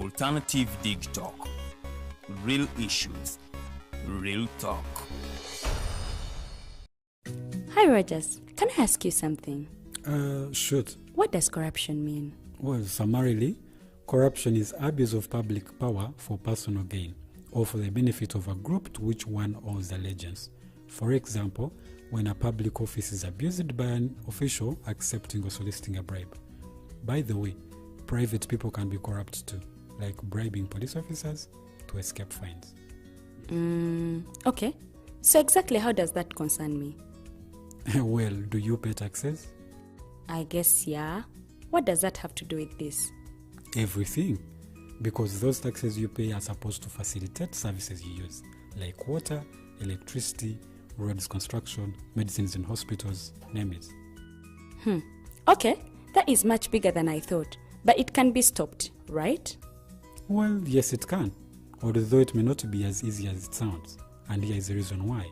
Alternative Dig Talk. Real issues, real talk. Hi Rogers, can I ask you something? Shoot. What does corruption mean? Well, summarily, corruption is abuse of public power for personal gain or for the benefit of a group to which one owes allegiance. For example, when a public office is abused by an official accepting or soliciting a bribe. By the way, private people can be corrupt too, like bribing police officers to escape fines. Okay. So exactly how does that concern me? Well, do you pay taxes? I guess, yeah. What does that have to do with this? Everything. Because those taxes you pay are supposed to facilitate services you use, like water, electricity, roads construction, medicines in hospitals, name it. Okay, that is much bigger than I thought. But it can be stopped, right? Well, yes it can, although it may not be as easy as it sounds. And here is the reason why.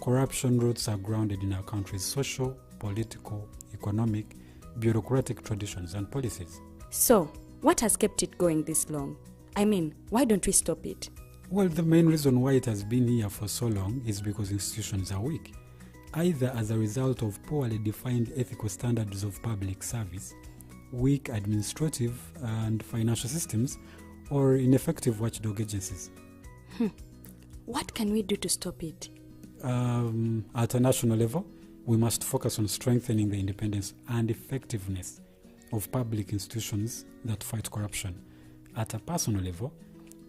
Corruption roots are grounded in our country's social, political, economic, bureaucratic traditions and policies. So, what has kept it going this long? I mean, why don't we stop it? Well, the main reason why it has been here for so long is because institutions are weak, either as a result of poorly defined ethical standards of public service, weak administrative and financial systems, or ineffective watchdog agencies. What can we do to stop it? At a national level, we must focus on strengthening the independence and effectiveness of public institutions that fight corruption. At a personal level,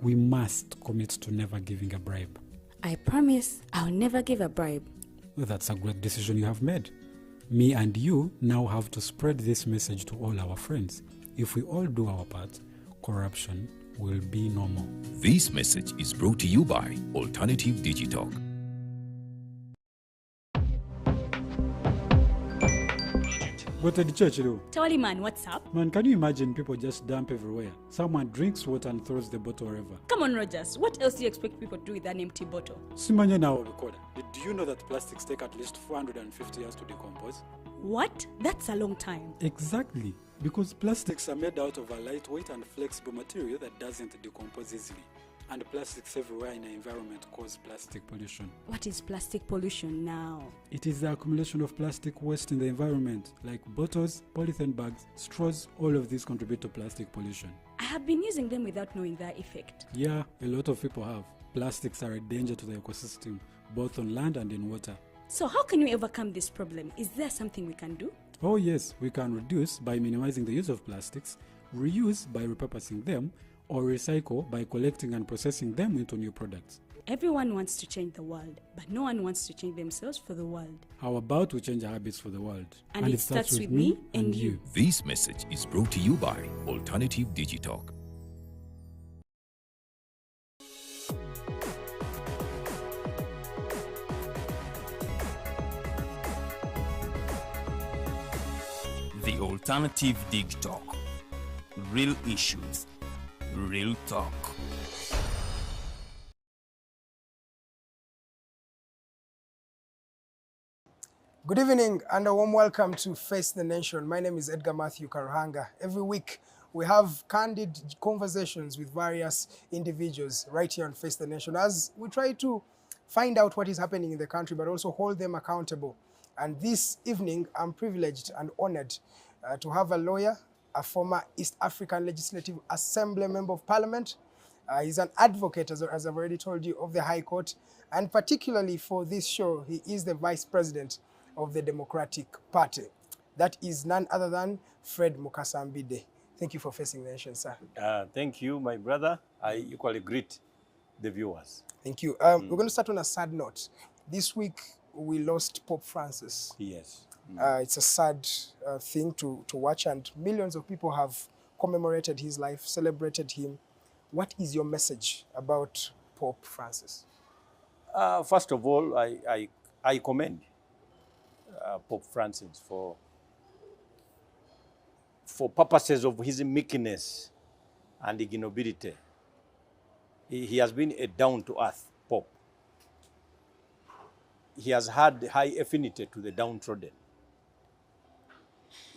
we must commit to never giving a bribe. I promise I'll never give a bribe. Well, that's a great decision you have made. Me and you now have to spread this message to all our friends. If we all do our part, corruption will be no more. This message is brought to you by Alternative Digital. Go to the church, though. Tawali man, what's up? Man, can you imagine people just dump everywhere? Someone drinks water and throws the bottle wherever. Come on, Rogers. What else do you expect people to do with an empty bottle? Simanya now, recorder. Do you know that plastics take at least 450 years to decompose? What? That's a long time. Exactly. Because plastics are made out of a lightweight and flexible material that doesn't decompose easily. And plastics everywhere in the environment cause plastic pollution. What is plastic pollution now? It is the accumulation of plastic waste in the environment, like bottles, polythene bags, straws. All of these contribute to plastic pollution. I have been using them without knowing their effect. Yeah, a lot of people have. Plastics are a danger to the ecosystem, both on land and in water. So how can we overcome this problem? Is there something we can do? Oh yes, we can reduce by minimizing the use of plastics, reuse by repurposing them, or recycle by collecting and processing them into new products. Everyone wants to change the world, but no one wants to change themselves for the world. How about we change our habits for the world? And it starts with me and you. This message is brought to you by Alternative Digital. The Alternative Dig Talk. Real issues, real talk. Good evening and a warm welcome to Face the Nation. My name is Edgar Matthew Karuhanga. Every week we have candid conversations with various individuals right here on Face the Nation as we try to find out what is happening in the country but also hold them accountable. And this evening I'm privileged and honored to have a lawyer, a former East African Legislative Assembly Member of Parliament. He's an advocate, as I've already told you, of the High Court. And particularly for this show, he is the Vice President of the Democratic Party. That is none other than Fred Mukasa Mbidde. Thank you for facing the nation, sir. Thank you, my brother. I equally greet the viewers. Thank you. We're going to start on a sad note. This week, we lost Pope Francis. Yes. It's a sad thing to watch, and millions of people have commemorated his life, celebrated him. What is your message about Pope Francis? First of all, I commend Pope Francis for purposes of his meekness and ignobility. He has been a down-to-earth Pope. He has had high affinity to the downtrodden.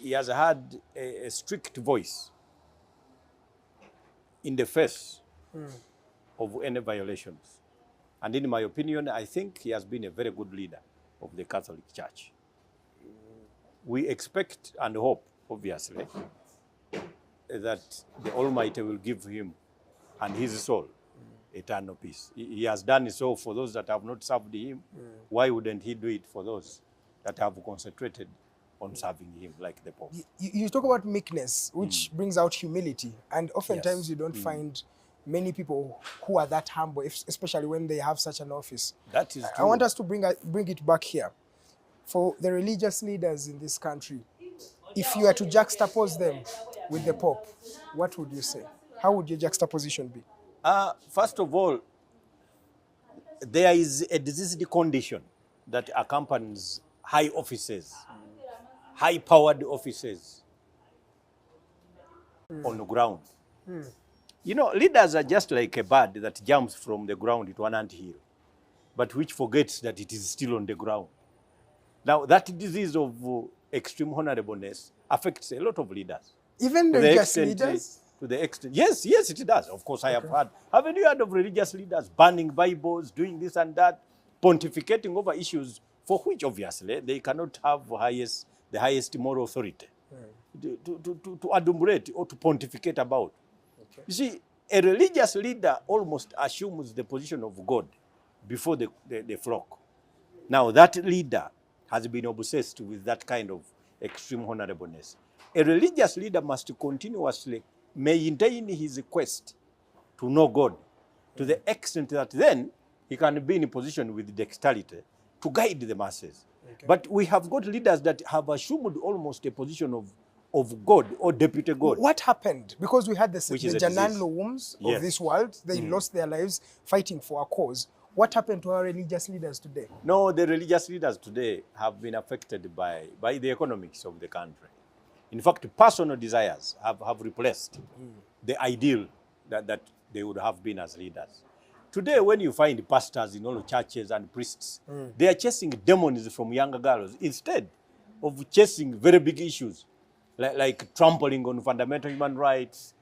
He has had a strict voice. in the face of any violations. And in my opinion, I think he has been a very good leader of the Catholic Church. We expect and hope, obviously, that the Almighty will give him and his soul eternal peace. He has done so for those that have not served him. Why wouldn't he do it for those that have concentrated on serving him, like the Pope? You talk about meekness, which brings out humility, and oftentimes Yes. you don't find many people who are that humble, especially when they have such an office. That is I true. want us to bring it back here. For the religious leaders in this country, if you were to juxtapose them with the Pope, what would you say? How would your juxtaposition be? First of all, there is a diseased condition that accompanies high offices, high-powered offices on the ground. You know, leaders are just like a bird that jumps from the ground to an anthill, but which forgets that it is still on the ground. Now, that disease of extreme honorableness affects a lot of leaders. Even To the religious extent, leaders? to the extent, yes, it does. Of course, I have heard. Haven't you heard of religious leaders burning Bibles, doing this and that, pontificating over issues for which, obviously, they cannot have the highest moral authority to adumbrate or to pontificate about. Okay. You see, a religious leader almost assumes the position of God before the flock. Now, that leader has been obsessed with that kind of extreme honorableness. A religious leader must continuously maintain his quest to know God to the extent that then he can be in a position with dexterity to guide the masses. Okay. But we have got leaders that have assumed almost a position of God or deputy God. What happened? Because we had the Which is a Janan disease. Lowums Yes. of this world. They lost their lives fighting for a cause. What happened to our religious leaders today? No, the religious leaders today have been affected by the economics of the country. In fact, personal desires have replaced the ideal that they would have been as leaders. Today, when you find pastors in all churches and priests, they are chasing demons from younger girls instead of chasing very big issues like trampling on fundamental human rights,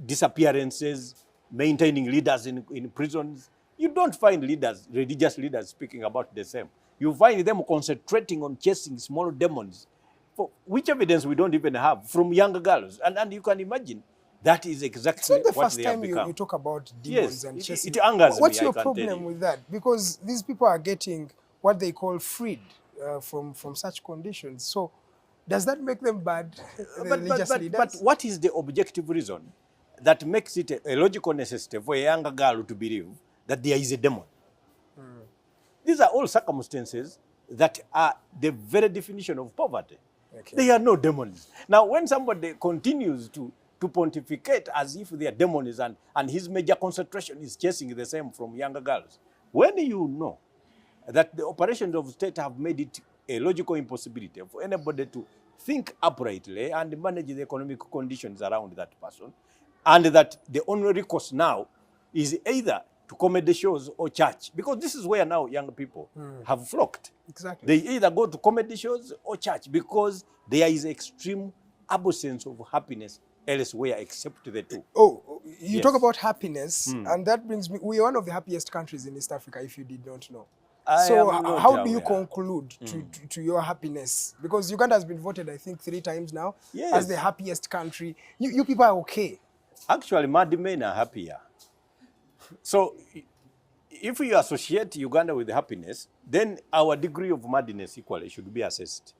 disappearances, maintaining leaders in prisons. You don't find religious leaders speaking about the same. You find them concentrating on chasing small demons, for which evidence we don't even have, from younger girls. And you can imagine that is It's exactly not the what first they have time become. you talk about demons Yes, and it chasing. angers What's me, your I can tell problem you. with that? Because these people are getting what they call freed from such conditions. So does that make them bad, the religious leaders? But what is the objective reason that makes it a logical necessity for a younger girl to believe that there is a demon? These are all circumstances that are the very definition of poverty. Okay. They are no demons. Now, when somebody continues to pontificate as if they are demons and his major concentration is chasing the same from younger girls, when you know that the operations of state have made it a logical impossibility for anybody to think uprightly and manage the economic conditions around that person, and that the only recourse now is either to comedy shows or church, because this is where now young people have flocked. Exactly. They either go to comedy shows or church because there is extreme absence of happiness elsewhere except the two. Oh, you Yes. talk about happiness, and that brings me, we are one of the happiest countries in East Africa, if you did not know. I So am not how do you aware. conclude to your happiness? Because Uganda has been voted, I think, 3 times now Yes. as the happiest country. You people are okay. Actually, mad men are happier. So, if you associate Uganda with happiness, then our degree of madness equally should be assessed.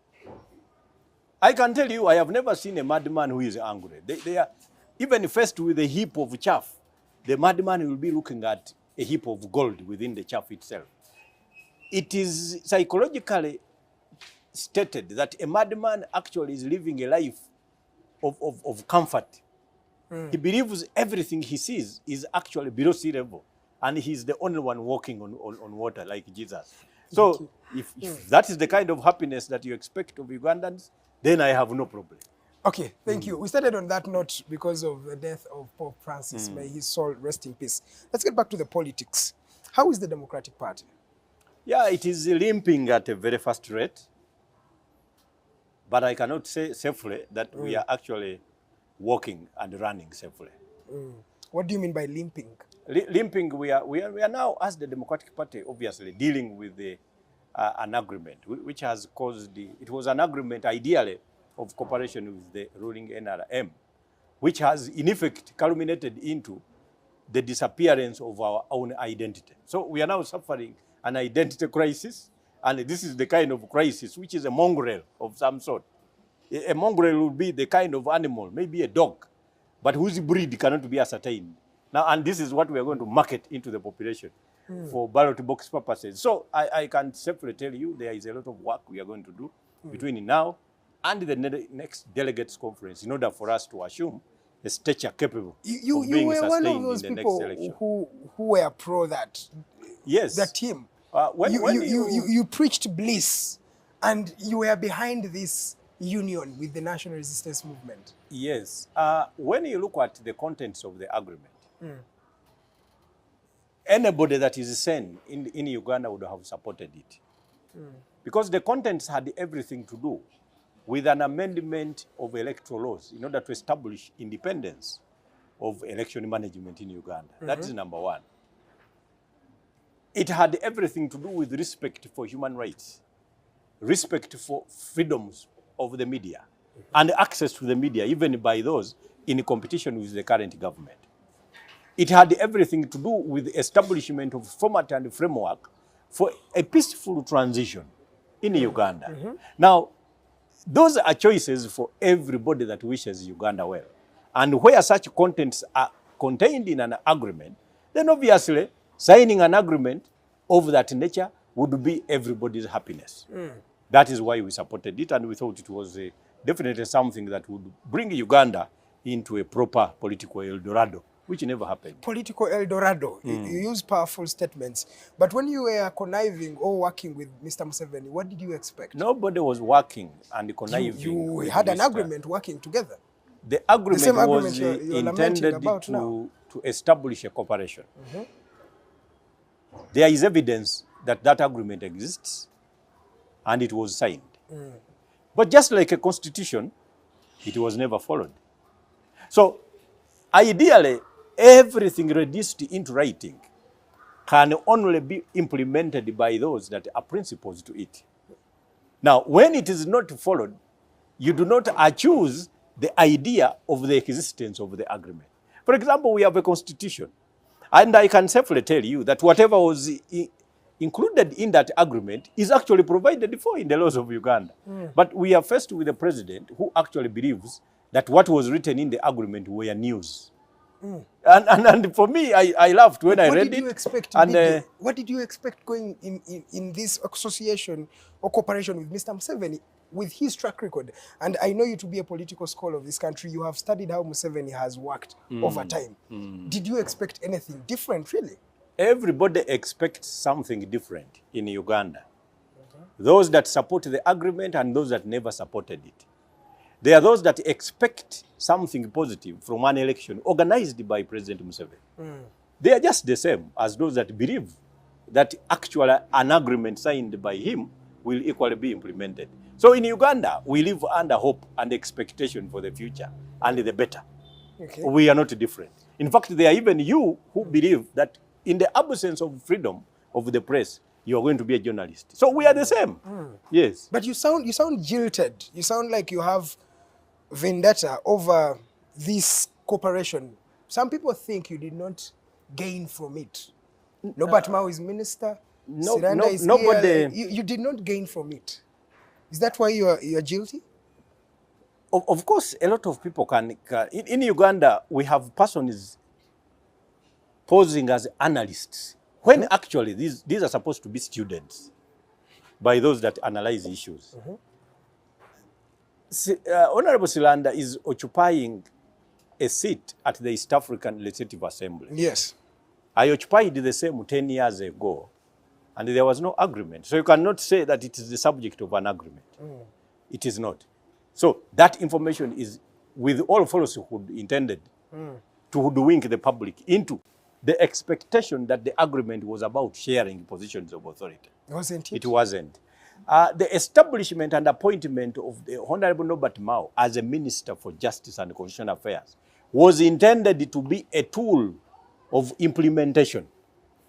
I can tell you, I have never seen a madman who is angry. They are, even faced with a heap of chaff, the madman will be looking at a heap of gold within the chaff itself. It is psychologically stated that a madman actually is living a life of comfort. He believes everything he sees is actually below sea level, and he's the only one walking on water like Jesus. So if that is the kind of happiness that you expect of Ugandans, then I have no problem. Okay, thank you. We started on that note because of the death of Pope Francis. May his soul rest in peace. Let's get back to the politics. How is the Democratic Party? Yeah, it is limping at a very fast rate, but I cannot say safely that we are actually walking and running safely. What do you mean by limping? Limping, we are now, as the Democratic Party, obviously dealing with an agreement, which has caused it was an agreement ideally of cooperation with the ruling NRM, which has in effect culminated into the disappearance of our own identity. So we are now suffering an identity crisis, and this is the kind of crisis which is a mongrel of some sort. A mongrel would be the kind of animal, maybe a dog, but whose breed cannot be ascertained. Now, and this is what we are going to market into the population for ballot box purposes. So I can safely tell you there is a lot of work we are going to do between now and the next delegates conference in order for us to assume a stature capable of being were sustained one of those in the people next election. who were pro that. Yes. The team. When you preached bliss, and you were behind this union with the National Resistance Movement. Yes. When you look at the contents of the agreement, anybody that is sane in Uganda would have supported it. Because the contents had everything to do with an amendment of electoral laws in order to establish independence of election management in Uganda. That is number one. It had everything to do with respect for human rights, respect for freedoms of the media, and access to the media, even by those in competition with the current government. It had everything to do with establishment of format and framework for a peaceful transition in Uganda. Now, those are choices for everybody that wishes Uganda well. And where such contents are contained in an agreement, then obviously signing an agreement of that nature would be everybody's happiness. That is why we supported it, and we thought it was definitely something that would bring Uganda into a proper political El Dorado, which never happened. Political El Dorado. You use powerful statements. But when you were conniving or working with Mr. Museveni, what did you expect? Nobody was working and conniving. You had an agreement working together. The agreement was intended to establish a cooperation. There is evidence that that agreement exists, and it was signed. But just like a constitution, it was never followed. So ideally, everything reduced into writing can only be implemented by those that are principles to it. Now, when it is not followed, you do not accuse the idea of the existence of the agreement. For example, we have a constitution, and I can safely tell you that whatever was included in that agreement is actually provided for in the laws of Uganda. But we are faced with a president who actually believes that what was written in the agreement were news. And for me, I laughed when I read it. What did you expect? What did you expect going in this association or cooperation with Mr. Museveni, with his track record? And I know you to be a political scholar of this country. You have studied how Museveni has worked over time. Did you expect anything different, really? Everybody expects something different in Uganda. Those that support the agreement and those that never supported it. There are those that expect something positive from an election organized by President Museveni. They are just the same as those that believe that actually an agreement signed by him will equally be implemented. So in Uganda, we live under hope and expectation for the future and the better. We are not different. In fact, there are even you who believe that in the absence of freedom of the press, you are going to be a journalist. So we are the same. Yes. But you sound jilted. You sound like you have vendetta over this cooperation. Some people think you did not gain from it. Nobert Mao is minister. Nobody. You did not gain from it. Is that why you are guilty? Of course, a lot of people can. In Uganda, we have persons posing as analysts, when actually these are supposed to be students by those that analyze issues. Honorable Silanda is occupying a seat at the East African Legislative Assembly. Yes. I occupied the same 10 years ago, and there was no agreement. So you cannot say that it is the subject of an agreement. It is not. So that information is, with all falsehood, intended to hoodwink the public into the expectation that the agreement was about sharing positions of authority. Wasn't it? It wasn't. The establishment and appointment of the Honorable Nobert Mao as a Minister for Justice and Constitutional Affairs was intended to be a tool of implementation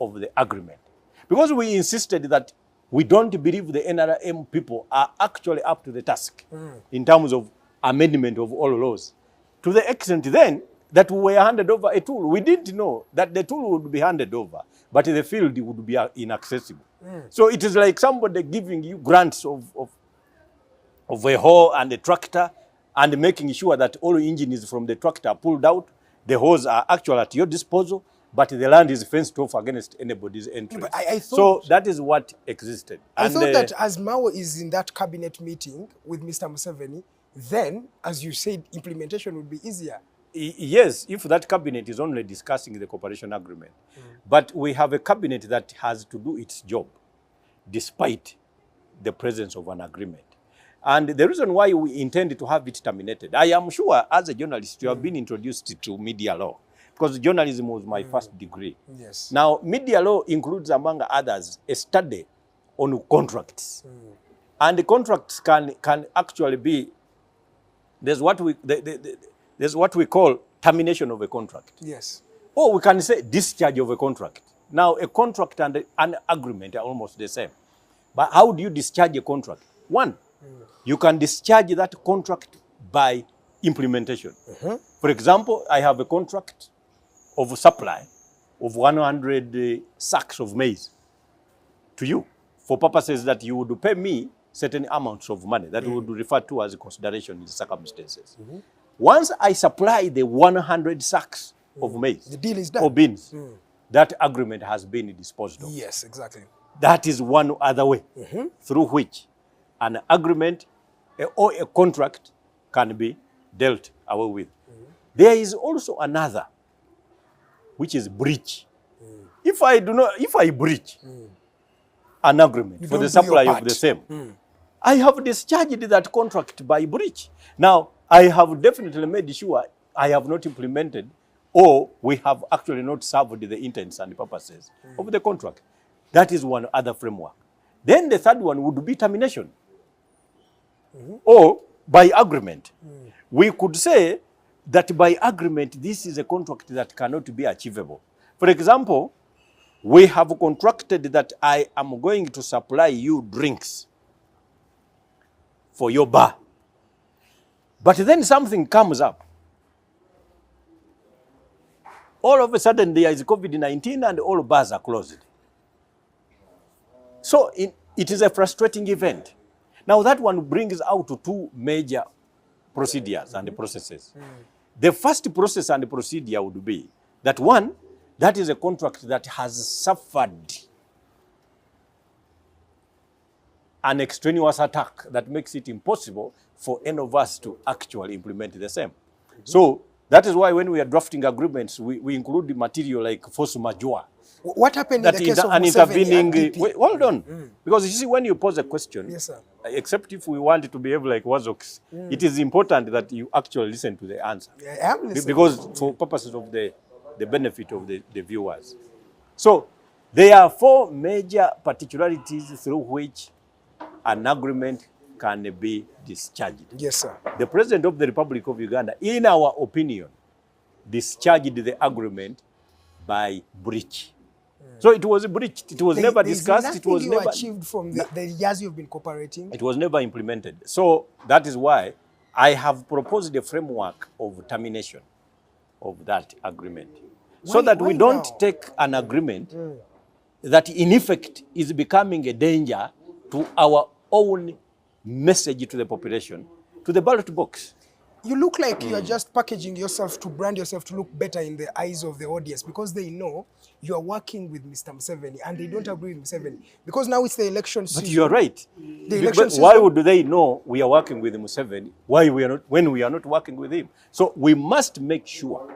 of the agreement. Because we insisted that we don't believe the NRM people are actually up to the task in terms of amendment of all laws. To the extent then that we were handed over a tool. We didn't know that the tool would be handed over, but the field would be inaccessible. So it is like somebody giving you grants of a hoe and a tractor and making sure that all engines from the tractor are pulled out. The hoes are actually at your disposal, but the land is fenced off against anybody's entry. But I so thought, that is what existed. I And, thought that as Mao is in that cabinet meeting with Mr. Museveni, then, as you said, implementation would be easier. Yes, if that cabinet is only discussing the cooperation agreement. But we have a cabinet that has to do its job, despite the presence of an agreement. And the reason why we intend to have it terminated, I am sure as a journalist you have been introduced to media law, because journalism was my first degree. Yes. Now, media law includes, among others, a study on contracts. And the contracts can actually be, there's what we call termination of a contract. Yes. Or we can say discharge of a contract. Now, a contract and an agreement are almost the same. But how do you discharge a contract? One, you can discharge that contract by implementation. For example, I have a contract of supply of 100 sacks of maize to you for purposes that you would pay me certain amounts of money that we would refer to as a consideration in circumstances. Once I supply the 100 sacks of maize, The deal is done. or beans, that agreement has been disposed of. Yes, exactly. That is one other way through which an agreement or a contract can be dealt away with. There is also another, which is breach. If I breach an agreement for don't the do your supply of part. the same, I have discharged that contract by breach. Now, I have definitely made sure I have not implemented, or we have actually not served the intents and purposes of the contract. That is one other framework. Then the third one would be termination, or by agreement. We could say that by agreement, this is a contract that cannot be achievable. For example, we have contracted that I am going to supply you drinks for your bar. But then something comes up. All of a sudden there is COVID-19 and all bars are closed. So it is a frustrating event. Now that one brings out two major procedures and processes. The first process and procedure would be that one, that is a contract that has suffered an extraneous attack that makes it impossible for any of us to actually implement the same. So that is why when we are drafting agreements, we include the material like force majeure. What happened in That the case of an Museveni intervening. and DP? Hold on, because you see, when you pose a question, Yes, sir. except if we want it to behave like Wazoks, it is important that you actually listen to the answer. I am listening. Because for purposes of the benefit of the viewers. So there are four major particularities through which an agreement can be discharged. Yes, sir. The President of the Republic of Uganda, in our opinion, discharged the agreement by breach. So it was breached. It was never discussed. It was you never achieved from the years you've been cooperating. It was never implemented. So that is why I have proposed a framework of termination of that agreement. So that we why don't now? take an agreement that in effect is becoming a danger to our own message to the population, to the ballot box. You look like you are just packaging yourself to brand yourself to look better in the eyes of the audience, because they know you are working with Mr. Museveni and they don't agree with Museveni. Because now it's the election season. But you are right. The election But why season- would they know we are working with Museveni when we are not working with him? So we must make sure,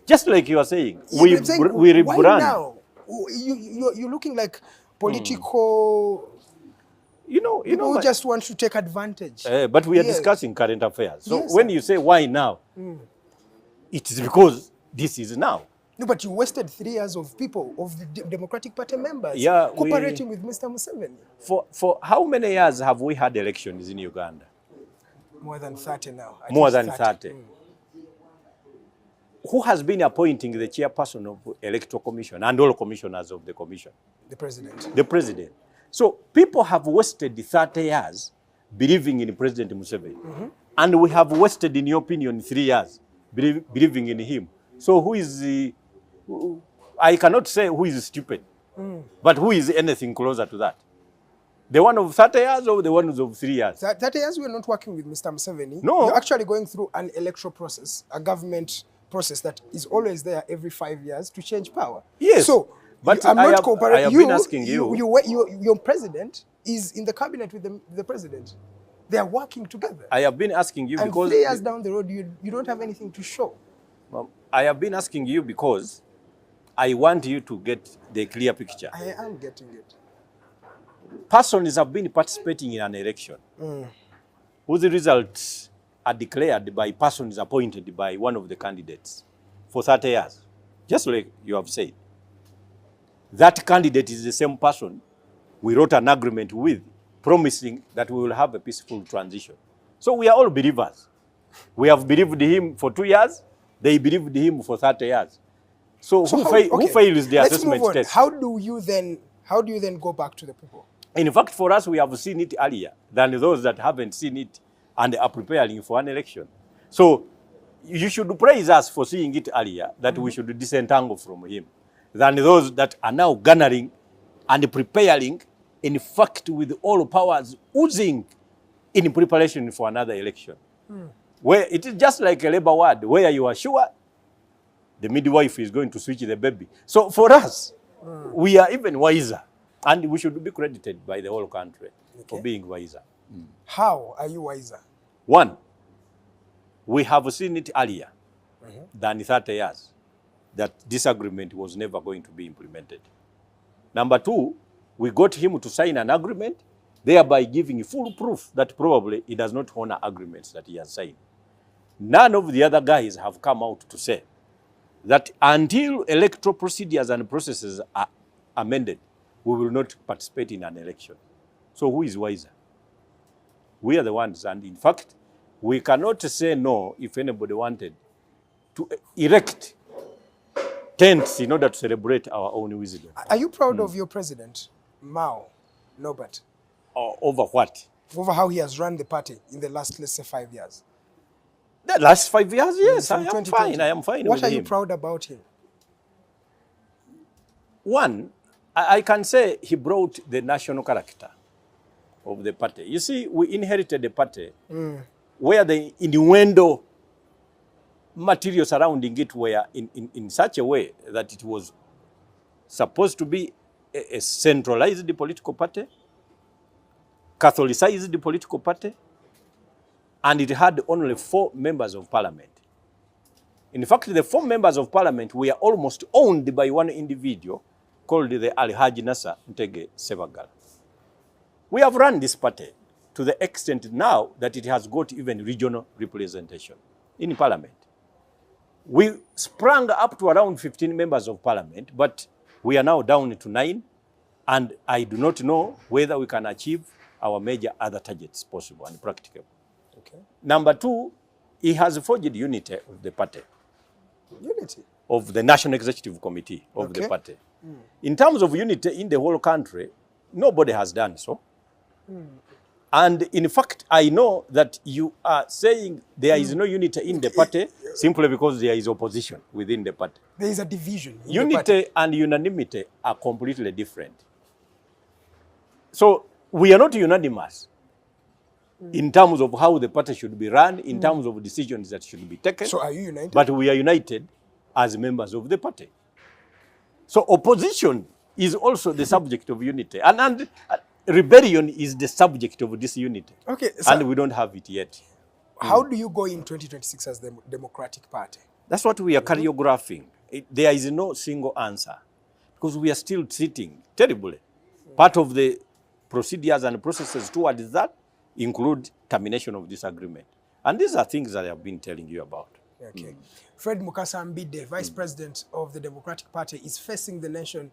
just like you are saying, we I'm saying, rebrand. Why now? You're looking like political You know, people who my- just want to take advantage. but we are Yes. discussing current affairs. So Yes, when sir. you say why now, it is because this is now. No, but you wasted 3 years of people, of the Democratic Party members, Yeah, cooperating with Mr. Museveni. For how many years have we had elections in Uganda? More than 30 now. At More least than 30. who has been appointing the chairperson of Electoral Commission and all commissioners of the commission? The president. The president. So people have wasted 30 years believing in President Museveni. And we have wasted, in your opinion, 3 years believing in him. So who is I cannot say who is stupid, but who is anything closer to that? The one of 30 years or the one of 3 years? 30 years we are not working with Mr. Museveni. No. You're actually going through an electoral process, a government process that is always there every 5 years to change power. Yes. So, but I'm I not have comparing. been asking you. Your president is in the cabinet with the president. They are working together. I have been asking you and because 3 years down the road, you don't have anything to show. I have been asking you because I want you to get the clear picture. I am getting it. Persons have been participating in an election whose results are declared by persons appointed by one of the candidates for 30 years, just like you have said. That candidate is the same person we wrote an agreement with, promising that we will have a peaceful transition. So we are all believers. We have believed him for 2 years. They believed him for 30 years. So who fails the assessment test? How do you then go back to the people? In fact, for us, we have seen it earlier than those that haven't seen it and are preparing for an election. So you should praise us for seeing it earlier, that we should disentangle from him, than those that are now garnering and preparing, in fact, with all powers oozing in preparation for another election. Where it is just like a labor ward, where you are sure the midwife is going to switch the baby. So for us, we are even wiser. And we should be credited by the whole country for being wiser. How are you wiser? One, we have seen it earlier than 30 years that this agreement was never going to be implemented. Number two, we got him to sign an agreement, thereby giving full proof that probably he does not honor agreements that he has signed. None of the other guys have come out to say that until electoral procedures and processes are amended, we will not participate in an election. So who is wiser? We are the ones. And in fact, we cannot say no if anybody wanted to erect tents in order to celebrate our own wisdom. Are you proud of your president, Mao Norbert? Over what? Over how he has run the party in the last, let's say, 5 years. The last 5 years, yes, I am 2020. fine. I am fine with him. What are you proud about him? One, I can say he brought the national character of the party. You see, we inherited a party where the innuendo material surrounding it were in such a way that it was supposed to be a centralized political party, Catholicized political party, and it had only 4 members of parliament. In fact, the 4 members of parliament were almost owned by one individual called the Alhaji Nasser Ntege Sebagal. We have run this party to the extent now that it has got even regional representation in parliament. We sprang up to around 15 members of parliament, but we are now down to 9, and I do not know whether we can achieve our major other targets possible and practicable. Okay. Number 2, he has forged unity of the party. Unity? Of the National Executive Committee of the party. In terms of unity in the whole country, nobody has done so. And in fact, I know that you are saying there is no unity in the party simply because there is opposition within the party. There is a division. Unity and unanimity are completely different. So we are not unanimous in terms of how the party should be run, in terms of decisions that should be taken. So are you united? But we are united as members of the party. So opposition is also the subject of unity. And rebellion is the subject of this unity. Okay, so and we don't have it yet. How do you go in 2026 as the Democratic Party? That's what we are choreographing. There is no single answer because we are still sitting terribly. Part of the procedures and processes towards that include termination of this agreement. And these are things that I have been telling you about. Okay. Fred Mukasa Mbidde, Vice President of the Democratic Party, is facing the nation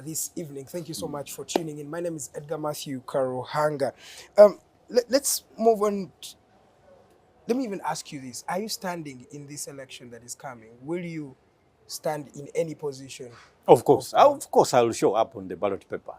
this evening. Thank you so much for tuning in. My name is Edgar Matthew Karuhanga. Let's move on let me even ask you this. Are you standing in this election that is coming? Will you stand in any position? Of course. Of course, I will show up on the ballot paper.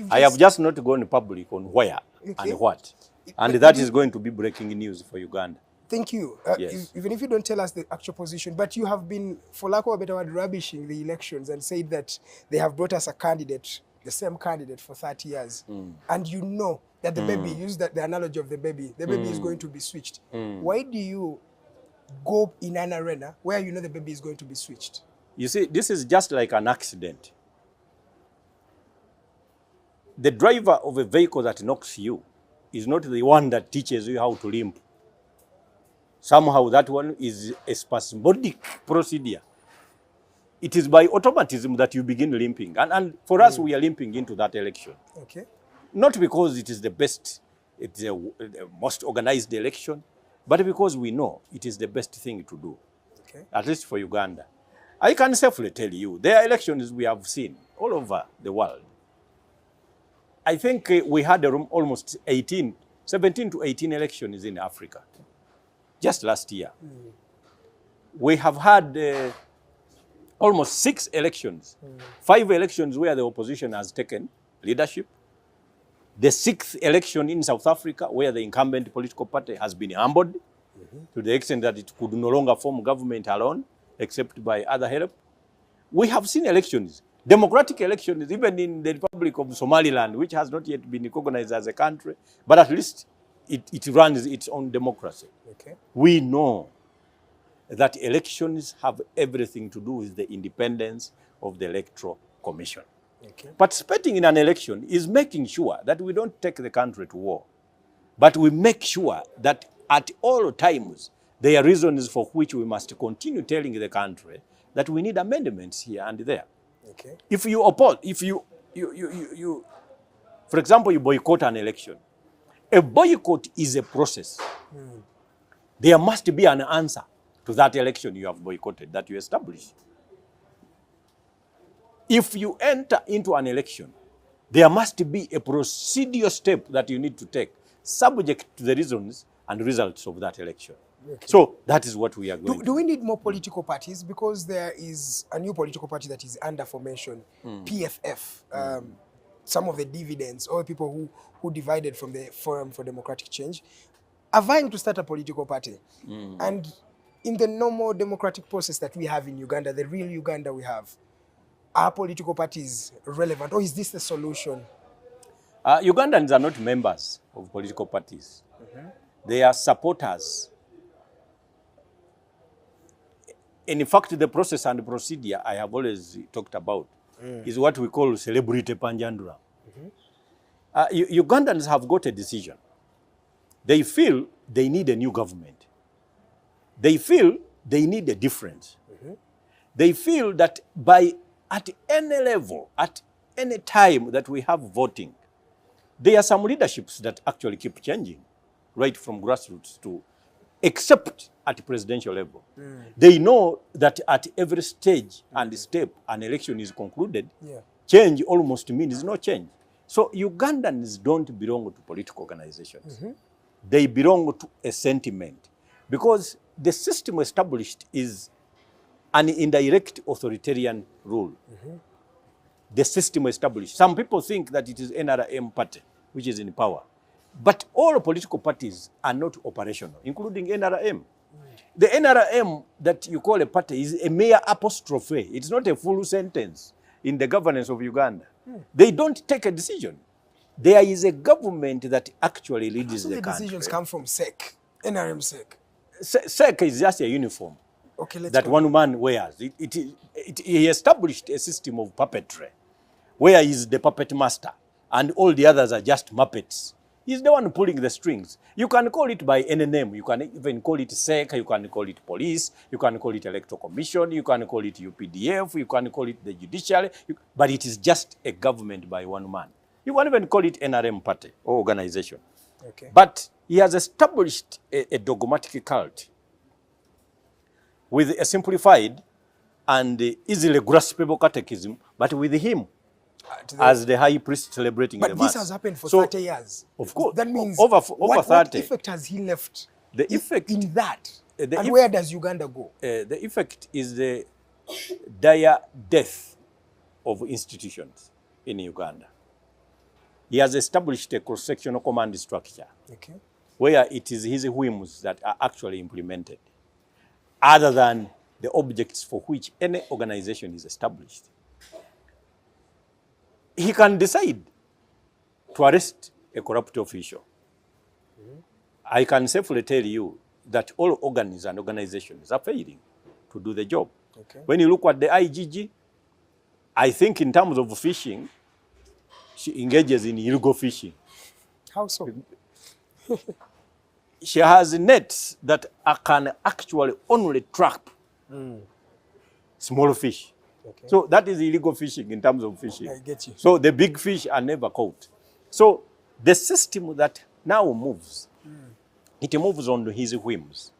I have just not gone public on where and what. And that is going to be breaking news for Uganda. Thank you. Yes. Even if you don't tell us the actual position, but you have been, for lack of a better word, rubbishing the elections and said that they have brought us a candidate, the same candidate for 30 years. And you know that the baby, use the analogy of the baby is going to be switched. Why do you go in an arena where you know the baby is going to be switched? You see, this is just like an accident. The driver of a vehicle that knocks you is not the one that teaches you how to limp. Somehow that one is a spasmodic procedure. It is by automatism that you begin limping. And for us, we are limping into that election. Okay. Not because it is the best, it's the most organized election, but because we know it is the best thing to do, Okay. at least for Uganda. I can safely tell you, there are elections we have seen all over the world. I think we had almost 17 to 18 elections in Africa, just last year. We have had almost 6 elections, 5 elections where the opposition has taken leadership, the 6th election in South Africa where the incumbent political party has been humbled to the extent that it could no longer form government alone, except by other help. We have seen elections, democratic elections, even in the Republic of Somaliland, which has not yet been recognized as a country, but at least it runs its own democracy. Okay. We know that elections have everything to do with the independence of the Electoral Commission. Okay. Participating in an election is making sure that we don't take the country to war, but we make sure that at all times there are reasons for which we must continue telling the country that we need amendments here and there. Okay. If you oppose, for example, you boycott an election, a boycott is a process. There must be an answer to that election you have boycotted, that you establish. If you enter into an election, there must be a procedural step that you need to take, subject to the reasons and results of that election. Okay. So that is what we are going Do we need more political parties? Because there is a new political party that is under formation, PFF. Some of the dividends, or people who divided from the Forum for Democratic Change, are vying to start a political party. And in the normal democratic process that we have in Uganda, the real Uganda we have, are political parties relevant, or is this the solution? Ugandans are not members of political parties. They are supporters. In fact, the process and procedure I have always talked about is what we call celebrity panjandura. Ugandans have got a decision. They feel they need a new government. They feel they need a difference. They feel that at any level, at any time that we have voting, there are some leaderships that actually keep changing, right from grassroots to, except at presidential level. They know that at every stage and step an election is concluded, change almost means no change. So Ugandans don't belong to political organizations. They belong to a sentiment, because the system established is an indirect authoritarian rule. The system established. Some people think that it is NRM party which is in power. But all political parties are not operational, including NRM. The NRM that you call a party is a mere apostrophe. It's not a full sentence in the governance of Uganda. They don't take a decision. There is a government that actually leads the country. Decisions come from SEC, NRM SEC. SEC is just a uniform that one man wears. He established a system of puppetry where he is the puppet master and all the others are just muppets. He's the one pulling the strings. You can call it by any name. You can even call it SEC, you can call it police, you can call it Electoral Commission, you can call it UPDF, you can call it the judiciary, but it is just a government by one man. You can even call it NRM party or organization. Okay. But he has established a dogmatic cult with a simplified and easily graspable catechism, but with him as the high priest celebrating the mass. But this has happened for 30 years. Of course. That means over what 30. effect has he left The effect in that. the And eff- where does Uganda go? the effect is the dire death of institutions in Uganda. He has established a cross-sectional command structure Okay. where it is his whims that are actually implemented, other than the objects for which any organization is established. He can decide to arrest a corrupt official. I can safely tell you that all organs and organizations are failing to do the job. Okay. When you look at the IGG, I think in terms of fishing, she engages in illegal fishing. How so? She has nets that can actually only trap small fish. Okay. So that is illegal fishing in terms of fishing. I get you. So the big fish are never caught. So the system that now moves, it moves on his whims.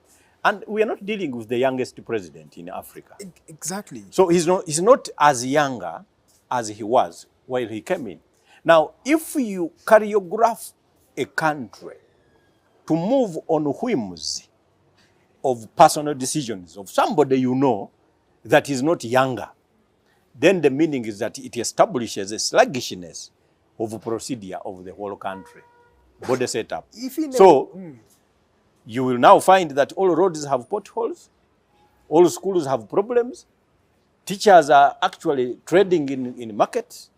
And we are not dealing with the youngest president in Africa. Exactly. So he's not as younger as he was while he came in. Now, if you choreograph a country to move on whims of personal decisions of somebody you know that is not younger, then the meaning is that it establishes a sluggishness of procedure of the whole country, body setup. You will now find that all roads have potholes, all schools have problems, teachers are actually trading in markets,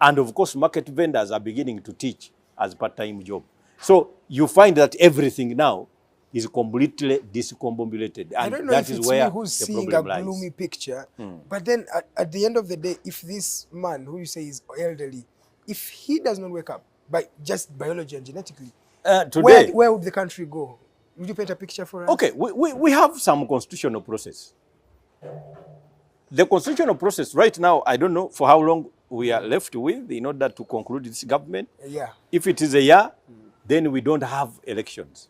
and of course market vendors are beginning to teach as part-time job. So you find that everything now is completely discombobulated, and I don't know that if is it's where me who's the seeing a problem lies. gloomy picture, but then at the end of the day, if this man who you say is elderly, if he does not wake up by just biology and genetically, Today, where would the country go? Would you paint a picture for us? okay, we have some constitutional process. The constitutional process right now, I don't know for how long we are left with in order to conclude this government. Yeah. If it is a year, then we don't have elections.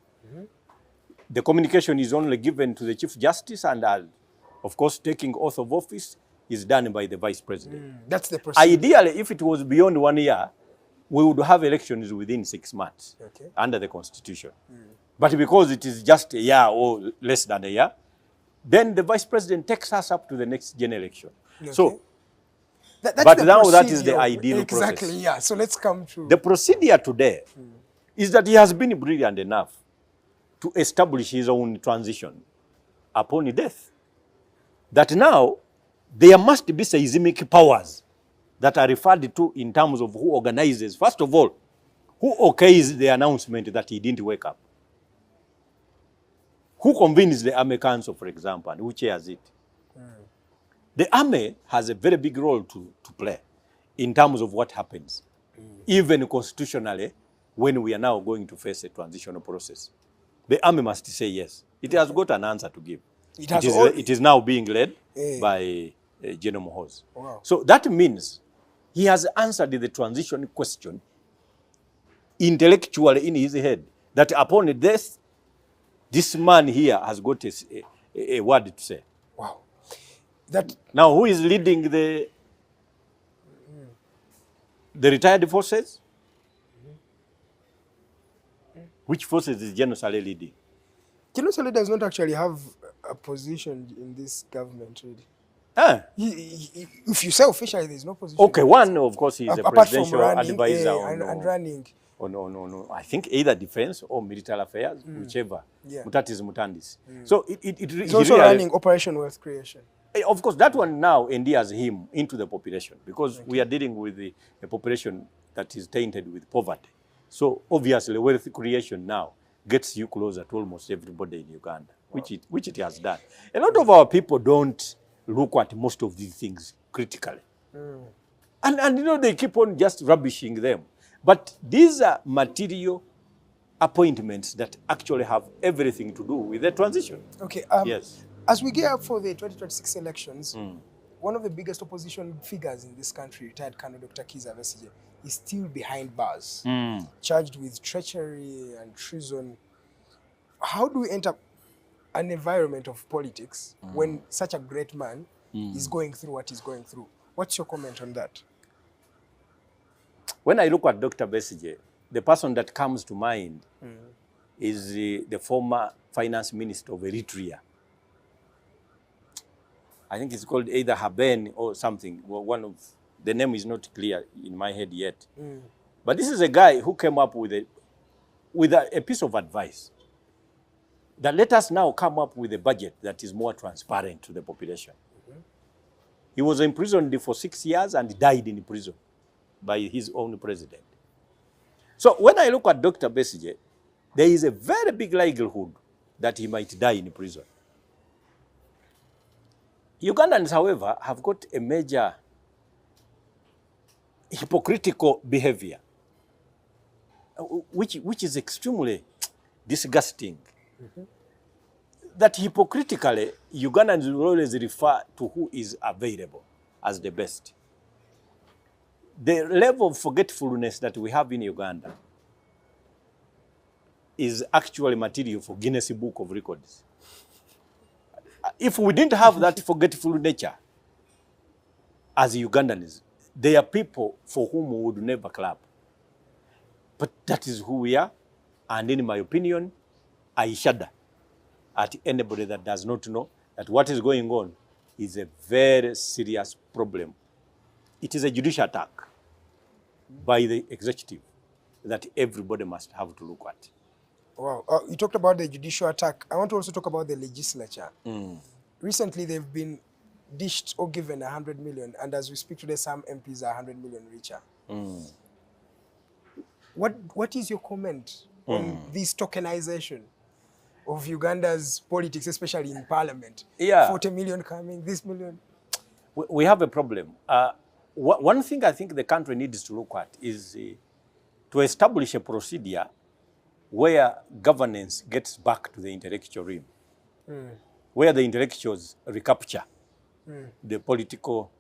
The communication is only given to the Chief Justice, and of course, taking oath of office is done by the Vice President. That's the procedure. Ideally, if it was beyond 1 year, we would have elections within 6 months under the Constitution. But because it is just a year or less than a year, then the Vice President takes us up to the next general election. Okay. So, That's but the now that is the procedure. ideal process. Exactly, yeah. So let's come to... The procedure today is that he has been brilliant enough to establish his own transition upon death. That now there must be seismic powers that are referred to in terms of who organizes. First of all, who okays the announcement that he didn't wake up? Who convenes the Army Council, for example, and who chairs it? The Army has a very big role to play in terms of what happens, even constitutionally, when we are now going to face a transitional process. The Army must say yes. It has got an answer to give. It is now being led by General Muhoozi. Wow. So that means he has answered the transition question intellectually in his head, that upon death, this man here has got a word to say. Wow. Now, who is leading the retired forces? Which forces is General Saleh leading? General Saleh does not actually have a position in this government, really. If you say officially, there's no position. Okay, one, of course, he is a presidential advisor and running. On, I think either defense or military affairs, whichever. Yeah. Mutatis mutandis. So he's also running Operation Wealth Creation. Of course, that one now endears him into the population, because we are dealing with a population that is tainted with poverty. So obviously, wealth creation now gets you closer to almost everybody in Uganda, which it has done. A lot of our people don't look at most of these things critically. And you know, they keep on just rubbishing them. But these are material appointments that actually have everything to do with the transition. Okay. Yes. As we gear up for the 2026 elections, one of the biggest opposition figures in this country, retired Colonel Dr. Kizza Besigye, is still behind bars, charged with treachery and treason. How do we enter an environment of politics when such a great man is going through what he's going through? What's your comment on that? When I look at Dr. Besigye, the person that comes to mind is the former finance minister of Eritrea. I think it's called either Haben or something. Well, one of the name is not clear in my head yet. But this is a guy who came up with a piece of advice that let us now come up with a budget that is more transparent to the population. He was imprisoned for 6 years and died in prison by his own president. So when I look at Dr. Besigye, there is a very big likelihood that he might die in prison. Ugandans, however, have got a major hypocritical behavior, which is extremely disgusting. That hypocritically, Ugandans will always refer to who is available as the best. The level of forgetfulness that we have in Uganda is actually material for Guinness Book of Records. If we didn't have that forgetful nature as Ugandans, there are people for whom we would never clap. But that is who we are, and in my opinion, I shudder at anybody that does not know that what is going on is a very serious problem. It is a judicial attack by the executive that everybody must have to look at. Wow. You talked about the judicial attack. I want to also talk about the legislature. Recently, they've been dished or given 100 million, and as we speak today, some MPs are 100 million richer. What is your comment on this tokenization of Uganda's politics, especially in parliament? Yeah. 40 million coming, this million. We have a problem. One thing I think the country needs to look at is to establish a procedure where governance gets back to the intellectual realm, where the intellectuals recapture the political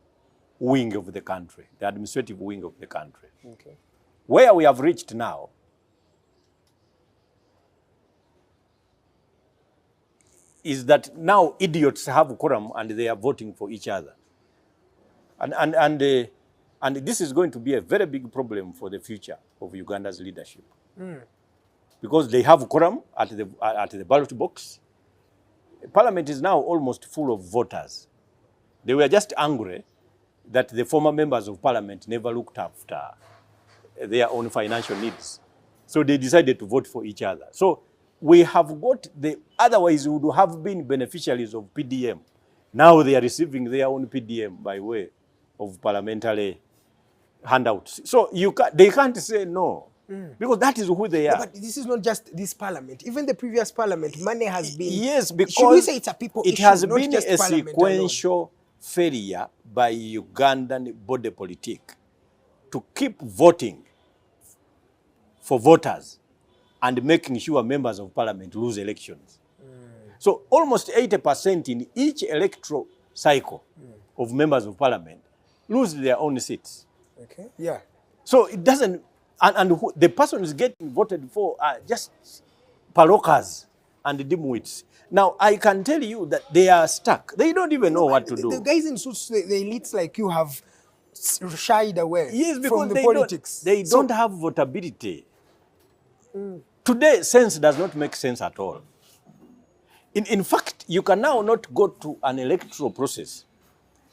wing of the country, the administrative wing of the country. Okay. Where we have reached now is that now idiots have quorum and they are voting for each other. And this is going to be a very big problem for the future of Uganda's leadership. Because they have quorum at the ballot box. Parliament is now almost full of voters. They were just angry that the former members of parliament never looked after their own financial needs. So they decided to vote for each other. So we have got otherwise we would have been beneficiaries of PDM. Now they are receiving their own PDM by way of parliamentary handouts. So they can't say no, because that is who they are. No, but this is not just this parliament. Even the previous parliament, money has been... Yes, because should we say it's a people it issue, has not been just a parliament sequential failure by Ugandan body politic to keep voting for voters and making sure members of parliament lose elections. So almost 80% in each electoral cycle of members of parliament lose their own seats. Okay. Yeah. So it doesn't, the person who's getting voted for are just parokas and dimwits. Now, I can tell you that they are stuck. They don't even know what to do. The guys in suits, the elites like you have shied away from the politics. They don't have votability. Today, sense does not make sense at all. In fact, you can now not go to an electoral process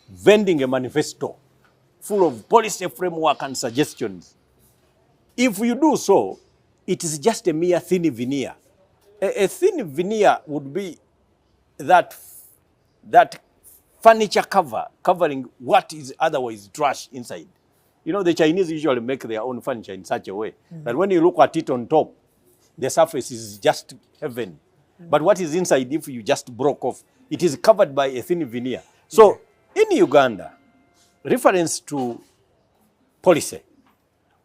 vending a manifesto full of policy framework and suggestions. If you do so, it is just a mere thin veneer. A thin veneer would be that furniture covering what is otherwise trash inside. You know, the Chinese usually make their own furniture in such a way that when you look at it on top, the surface is just heaven. But what is inside, if you just broke off, it is covered by a thin veneer. So in Uganda, reference to policy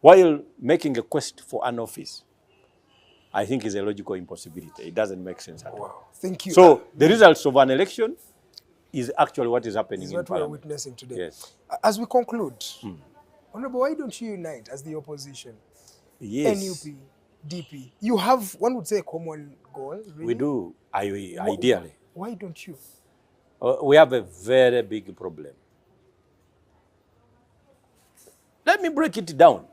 while making a quest for an office, I think is a logical impossibility. It doesn't make sense at all. Wow. Thank you. So the results of an election is actually what is happening is in what Parliament. we're witnessing today. Yes. As we conclude, Honorable, why don't you unite as the opposition? Yes. NUP, DP. You have, one would say, a common goal. Really? We do, ideally. Why don't you? We have a very big problem. Let me break it down.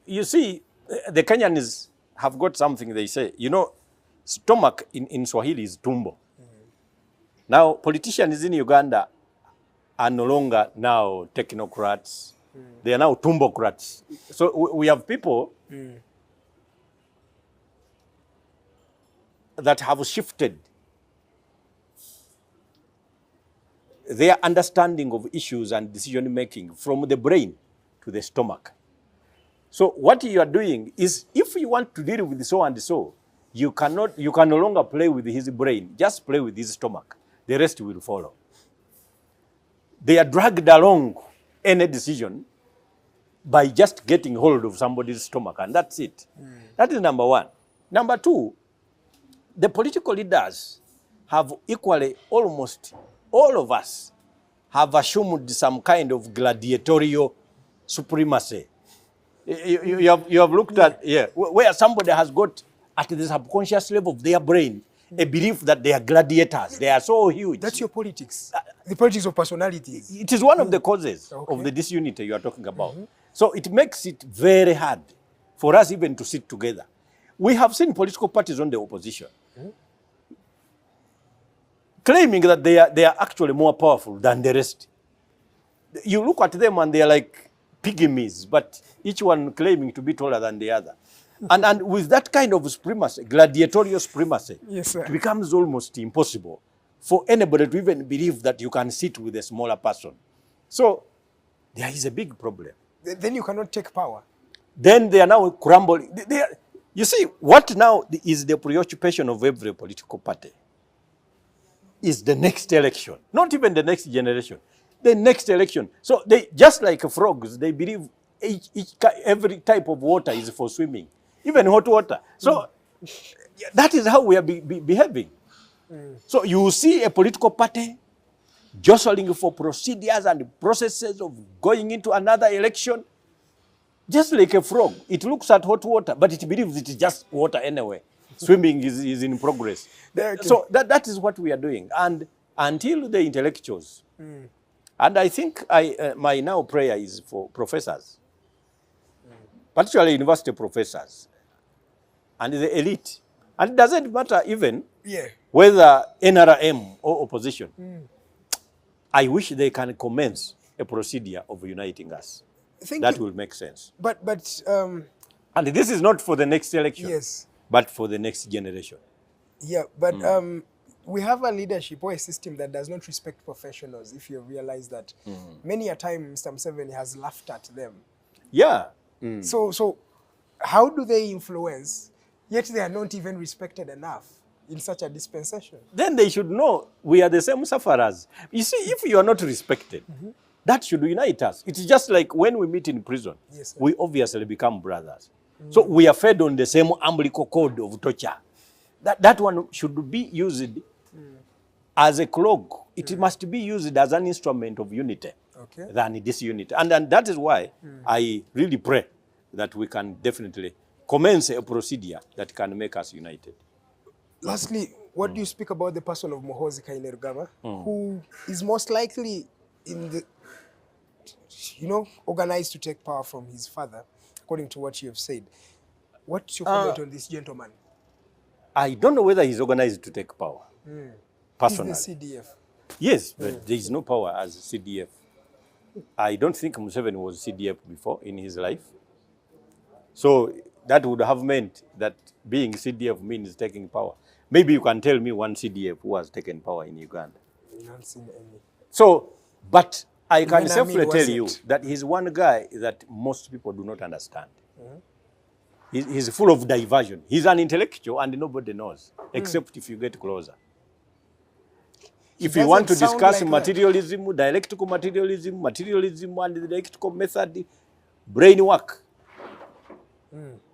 You see, the Kenyans have got something they say. You know, Stomach in Swahili is tumbo. Now, politicians in Uganda are no longer now technocrats. They are now tumbocrats. So we have people that have shifted their understanding of issues and decision making from the brain to the stomach. So what you are doing is, if you want to deal with so and so, you can no longer play with his brain, just play with his stomach. The rest will follow. They are dragged along any decision by just getting hold of somebody's stomach, and that's it. That is number one. Number two, the political leaders have equally, almost all of us, have assumed some kind of gladiatorial supremacy. You have looked at, where somebody has got at the subconscious level of their brain a belief that they are gladiators. They are so huge. That's your politics. The politics of personalities. It is one of the causes of the disunity you are talking about. So it makes it very hard for us even to sit together. We have seen political parties on the opposition claiming that they are actually more powerful than the rest. You look at them and they are like pygmies, but each one claiming to be taller than the other. And with that kind of supremacy, gladiatorial supremacy, Yes, sir. it becomes almost impossible for anybody to even believe that you can sit with a smaller person. So there is a big problem. Then you cannot take power. Then they are now crumbling. You see, what now is the preoccupation of every political party is the next election, not even the next generation, the next election. So they, just like frogs, they believe every type of water is for swimming, even hot water. So that is how we are behaving. So you see a political party jostling for procedures and processes of going into another election, just like a frog. It looks at hot water, but it believes it is just water anyway. Swimming is in progress. So that is what we are doing. And until the intellectuals, and I think my now prayer is for professors, particularly university professors, and the elite. And it doesn't matter even whether NRM or opposition. I wish they can commence a procedure of uniting us. That will make sense. But and this is not for the next election, yes, but for the next generation. Yeah, but we have a leadership or a system that does not respect professionals, if you realize that. Many a time, Mr. Museveni has laughed at them. Yeah. So how do they influence, yet they are not even respected enough in such a dispensation? Then they should know we are the same sufferers. You see, if you are not respected, that should unite us. It's just like when we meet in prison, Yes, sir. we obviously become brothers. So we are fed on the same umbilical cord of torture. That one should be used as a clog. It must be used as an instrument of unity than disunity. And that is why I really pray that we can definitely commence a procedure that can make us united. Lastly, what do you speak about the person of Muhoozi Kainerugaba, who is most likely in the, organized to take power from his father, according to what you have said? What's your comment on this gentleman? I don't know whether he's organized to take power, personally. He's the CDF. Yes, but there is no power as CDF. I don't think Museveni was CDF before in his life. So that would have meant that being CDF means taking power. Maybe you can tell me one CDF who has taken power in Uganda. I haven't seen any. So, but I can When safely Amin tell you wasn't. that he's one guy that most people do not understand. He's full of diversion. He's an intellectual and nobody knows, except if you get closer. If you want to doesn't sound discuss like materialism, dialectical materialism, materialism and the dialectical method, brain work,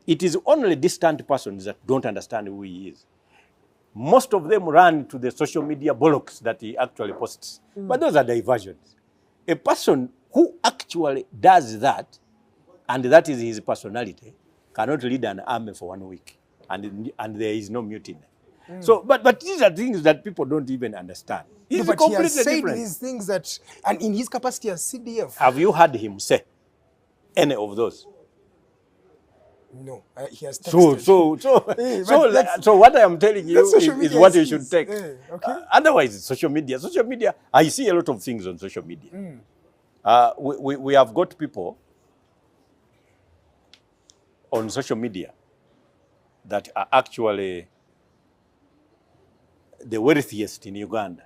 it is only distant persons that don't understand who he is. Most of them run to the social media bollocks that he actually posts. But those are diversions. A person who actually does that, and that is his personality, cannot lead an army for 1 week, and there is no mutiny. So, but these are things that people don't even understand. He's But he completely has said different. these things that, and in his capacity as CDF. Have you heard him say any of those? No, he has texted. So what I am telling you is what you should take. Okay. Otherwise, it's social media. Social media, I see a lot of things on social media. We have got people on social media that are actually the wealthiest in Uganda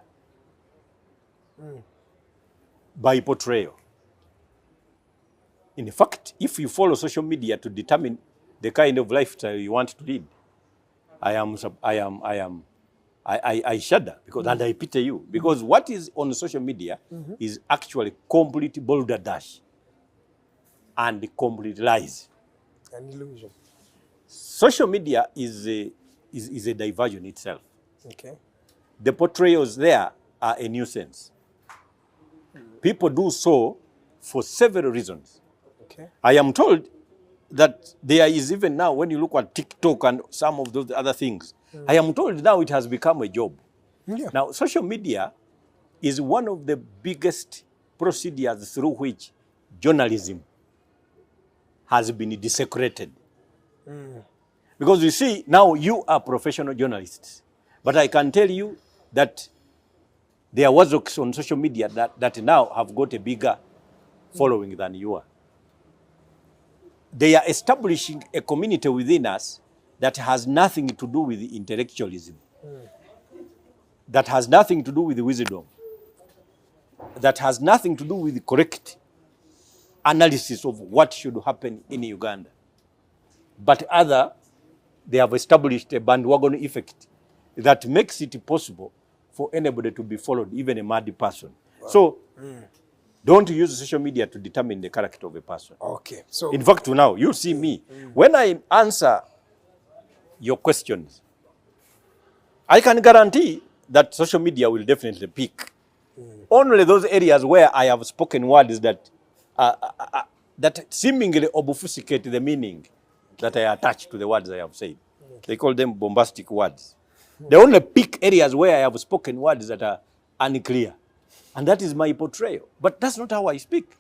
by portrayal. In fact, if you follow social media to determine the kind of lifestyle you want to lead, I shudder because and I pity you because what is on social media is actually complete balderdash and complete lies. An illusion. Social media is a diversion itself. Okay. The portrayals there are a nuisance. People do so for several reasons. Okay. I am told that there is even now, when you look at TikTok and some of those other things, I am told now it has become a job. Yeah. Now, social media is one of the biggest procedures through which journalism has been desecrated. Because you see, now you are professional journalists, but I can tell you that there are wazoks on social media that now have got a bigger following than you are. They are establishing a community within us that has nothing to do with intellectualism, that has nothing to do with wisdom, that has nothing to do with correct analysis of what should happen in Uganda. But they have established a bandwagon effect that makes it possible for anybody to be followed, even a mad person. Wow. So, don't use social media to determine the character of a person. Okay. So, in fact, now, you see me. When I answer your questions, I can guarantee that social media will definitely pick only those areas where I have spoken words that seemingly obfuscate the meaning that I attach to the words I have said. They call them bombastic words. They only pick areas where I have spoken words that are unclear. And that is my portrayal. But that's not how I speak.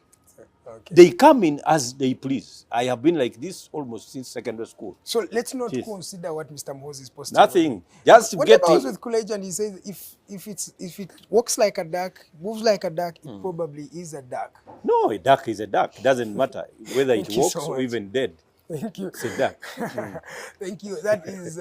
Okay. They come in as they please. I have been like this almost since secondary school. So let's not consider what Mr. Moses is posting. Nothing. Just when get I was with Kulej and he says if it walks like a duck, moves like a duck, it probably is a duck. No, a duck is a duck. It doesn't matter whether it walks or even dead. Thank you. It's a duck. Thank you. That is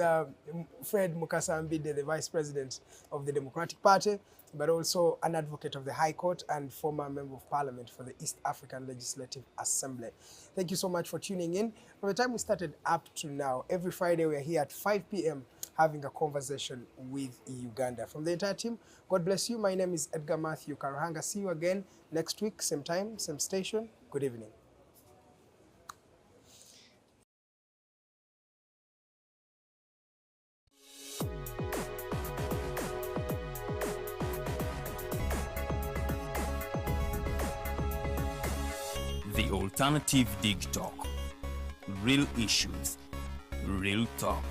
Fred Mukasa Mbidde, the Vice President of the Democratic Party, but also an advocate of the High Court and former Member of Parliament for the East African Legislative Assembly. Thank you so much for tuning in. From the time we started up to now, every Friday we are here at 5 p.m. having a conversation with Uganda. From the entire team, God bless you. My name is Edgar Matthew Karuhanga. See you again next week, same time, same station. Good evening. The Alternative Dig Talk. Real issues, real talk.